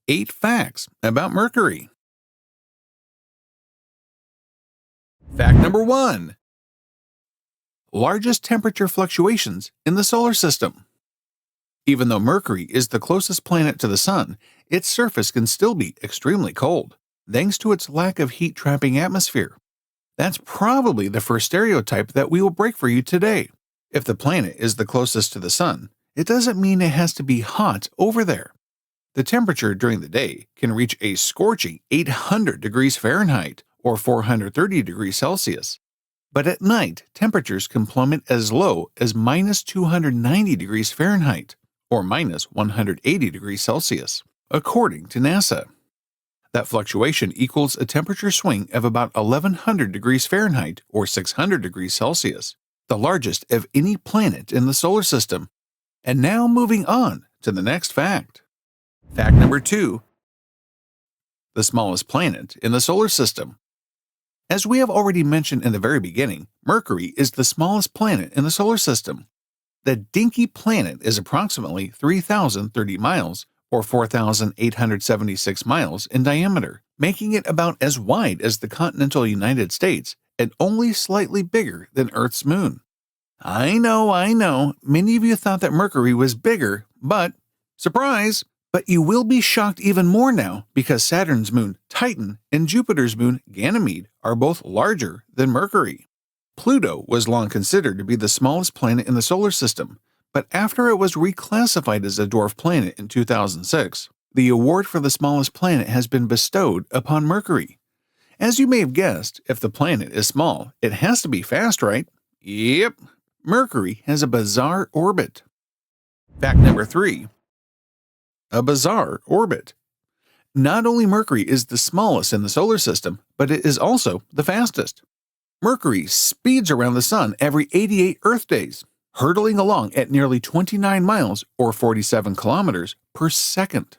8 facts about Mercury. Fact number 1. Largest temperature fluctuations in the solar system. Even though Mercury is the closest planet to the Sun, its surface can still be extremely cold, thanks to its lack of heat-trapping atmosphere. That's probably the first stereotype that we will break for you today. If the planet is the closest to the Sun, it doesn't mean it has to be hot over there. The temperature during the day can reach a scorching 800 degrees Fahrenheit or 430 degrees Celsius. But at night, temperatures can plummet as low as minus 290 degrees Fahrenheit or minus 180 degrees Celsius, according to NASA. That fluctuation equals a temperature swing of about 1100 degrees Fahrenheit or 600 degrees Celsius, the largest of any planet in the solar system. And now moving on to the next fact. Fact number 2. The smallest planet in the solar system. As we have already mentioned in the very beginning, Mercury is the smallest planet in the solar system. The dinky planet is approximately 3,030 miles or 4,876 miles in diameter, making it about as wide as the continental United States and only slightly bigger than Earth's moon. I know, many of you thought that Mercury was bigger, but surprise! But you will be shocked even more now because Saturn's moon, Titan, and Jupiter's moon, Ganymede, are both larger than Mercury. Pluto was long considered to be the smallest planet in the solar system, but after it was reclassified as a dwarf planet in 2006, the award for the smallest planet has been bestowed upon Mercury. As you may have guessed, if the planet is small, it has to be fast, right? Yep, Mercury has a bizarre orbit. Fact number 3. A bizarre orbit. Not only Mercury is the smallest in the solar system, but it is also the fastest. Mercury speeds around the Sun every 88 Earth days, hurtling along at nearly 29 miles or 47 kilometers per second,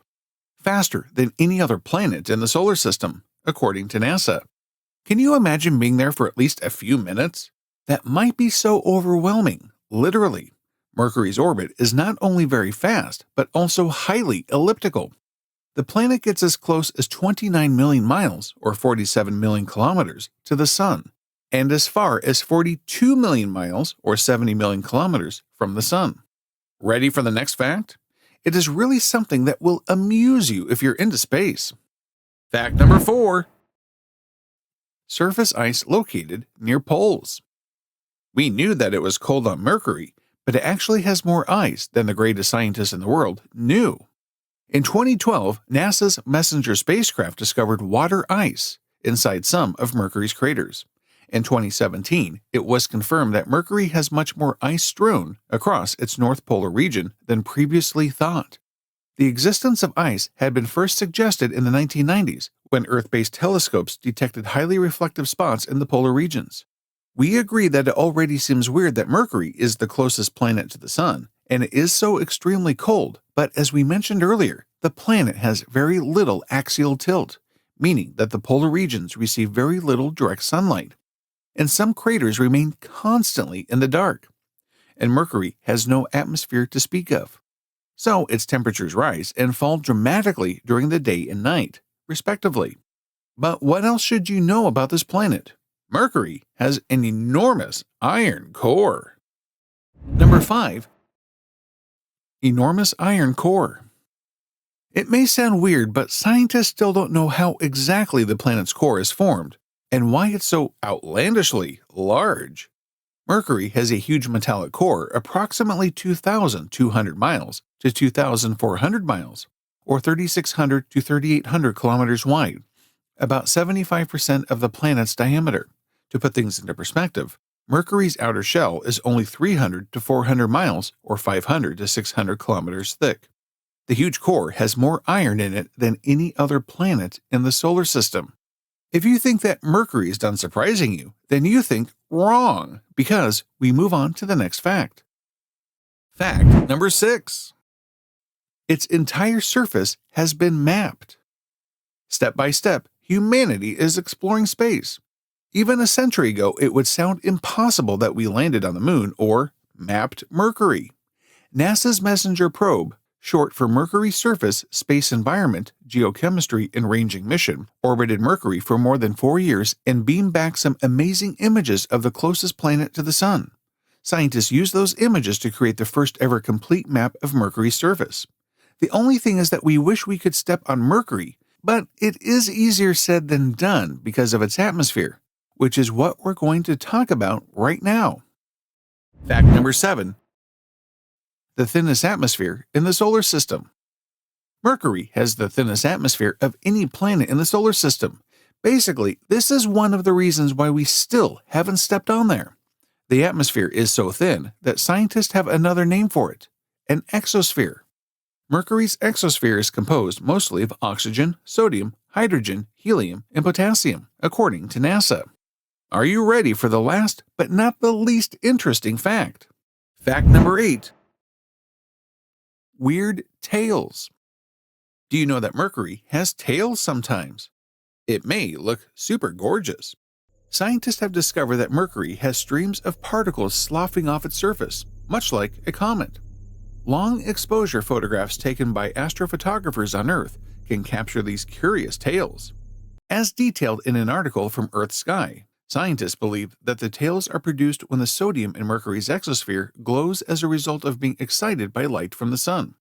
faster than any other planet in the solar system, according to NASA. Can you imagine being there for at least a few minutes? That might be so overwhelming, literally. Mercury's orbit is not only very fast, but also highly elliptical. The planet gets as close as 29 million miles, or 47 million kilometers, to the Sun, and as far as 42 million miles, or 70 million kilometers, from the Sun. Ready for the next fact? It is really something that will amuse you if you're into space. Fact number 4. Surface ice located near poles. We knew that it was cold on Mercury, but it actually has more ice than the greatest scientists in the world knew. In 2012, NASA's Messenger spacecraft discovered water ice inside some of Mercury's craters. In 2017, it was confirmed that Mercury has much more ice strewn across its North Polar region than previously thought. The existence of ice had been first suggested in the 1990s when Earth-based telescopes detected highly reflective spots in the polar regions. We agree that it already seems weird that Mercury is the closest planet to the Sun, and it is so extremely cold, but as we mentioned earlier, the planet has very little axial tilt, meaning that the polar regions receive very little direct sunlight, and some craters remain constantly in the dark, and Mercury has no atmosphere to speak of. So its temperatures rise and fall dramatically during the day and night, respectively. But what else should you know about this planet? Mercury has an enormous iron core. Number 5. Enormous iron core. It may sound weird, but scientists still don't know how exactly the planet's core is formed and why it's so outlandishly large. Mercury has a huge metallic core approximately 2,200 miles to 2,400 miles, or 3,600 to 3,800 kilometers wide, about 75% of the planet's diameter. To put things into perspective, Mercury's outer shell is only 300 to 400 miles or 500 to 600 kilometers thick. The huge core has more iron in it than any other planet in the solar system. If you think that Mercury is done surprising you, then you think wrong, because we move on to the next fact. Fact number 6. Its entire surface has been mapped. Step by step, humanity is exploring space. Even a century ago, it would sound impossible that we landed on the moon or mapped Mercury. NASA's Messenger probe, short for Mercury Surface Space Environment Geochemistry and Ranging Mission, orbited Mercury for more than 4 years and beamed back some amazing images of the closest planet to the Sun. Scientists used those images to create the first ever complete map of Mercury's surface. The only thing is that we wish we could step on Mercury, but it is easier said than done because of its atmosphere, which is what we're going to talk about right now. Fact number 7. The thinnest atmosphere in the solar system. Mercury has the thinnest atmosphere of any planet in the solar system. Basically, this is one of the reasons why we still haven't stepped on there. The atmosphere is so thin that scientists have another name for it, an exosphere. Mercury's exosphere is composed mostly of oxygen, sodium, hydrogen, helium, and potassium, according to NASA. Are you ready for the last but not the least interesting fact? Fact number 8. Weird tails. Do you know that Mercury has tails sometimes? It may look super gorgeous. Scientists have discovered that Mercury has streams of particles sloughing off its surface, much like a comet. Long exposure photographs taken by astrophotographers on Earth can capture these curious tails. As detailed in an article from Earth Sky, scientists believe that the tails are produced when the sodium in Mercury's exosphere glows as a result of being excited by light from the sun.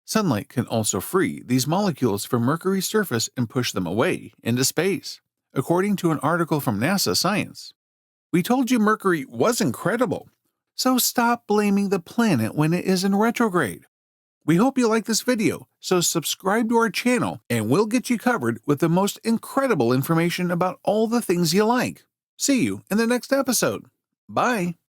Sunlight can also free these molecules from Mercury's surface and push them away into space, according to an article from NASA Science. We told you Mercury was incredible, so stop blaming the planet when it is in retrograde. We hope you like this video, so subscribe to our channel and we'll get you covered with the most incredible information about all the things you like. See you in the next episode. Bye.